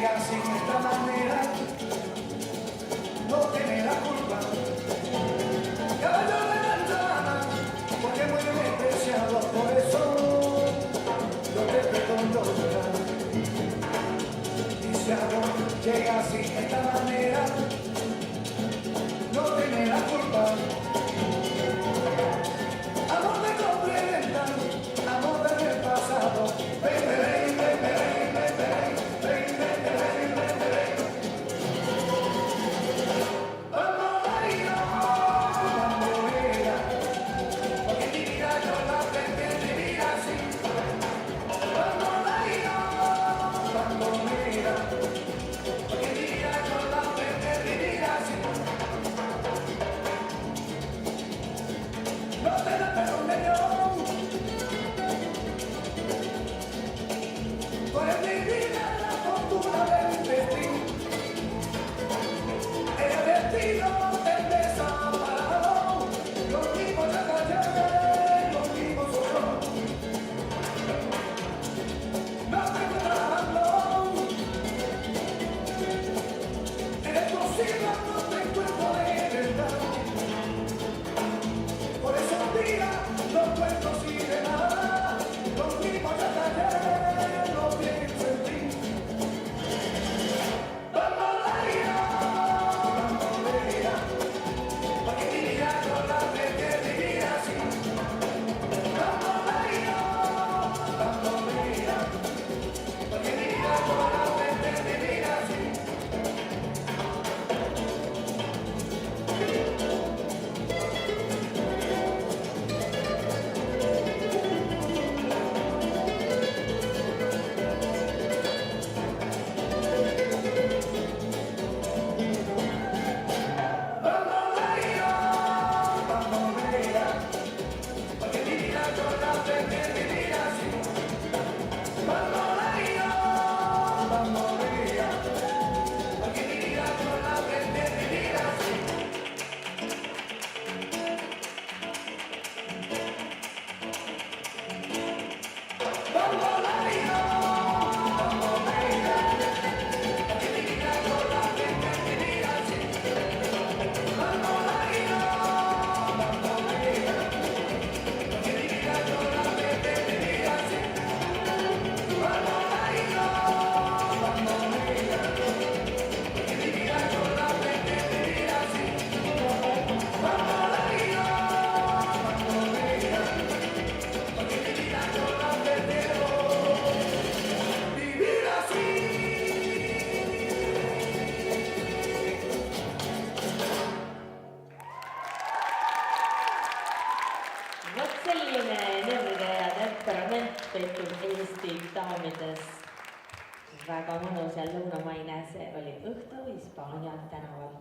llega sin esta manera, no tiene la culpa. Caballo de ventana, porque muy despreciado, por eso yo te perdono llorar. Y si amor llega sin esta manera, no tiene la culpa. Amor de complementa, amor del pasado. Ven, ven, ven, ven, ven, ven, ven, ven, ven, ven, ven, ven. Vamos a ir a bandera, porque mi vida yo la aprendí a vivir así. Vamos a ir a bandera, porque mi vida yo la aprendí a vivir así. No te la perdone yo, por mi vida la fortuna del destino. El destino te desamparado, los mismos ya callaron, los mismos solo. No te trabajando, eres posible, no te encuentro de verdad. Por esos días los cuentos y de nada, los mismos ya callaron, no pienso en ti. Bambolea, bambolea, porque mi vida yo la aprendí a vivir así. Bambolea, bambolea, porque mi vida yo la aprendí a vivir así. Bambolea, bambolea, porque mi vida yo la aprendí a vivir así. Bambolea, bambolea, porque mi vida yo la aprendí a vivir así. Bambolea, bambolea, porque mi vida yo la aprendí a vivir así. Bambolea, bambolea, porque mi vida yo la aprendí a vivir así. Bambolea, bambolea, porque mi vida yo la aprendí a vivir así. Bambolea, bambolea, porque mi vida yo la aprendí a vivir así. Vot selline nõrge ja temperament peitub Eesti daamides. Väga mõnus ja lõunamaine, see oli õhtu Hispaania tänaval.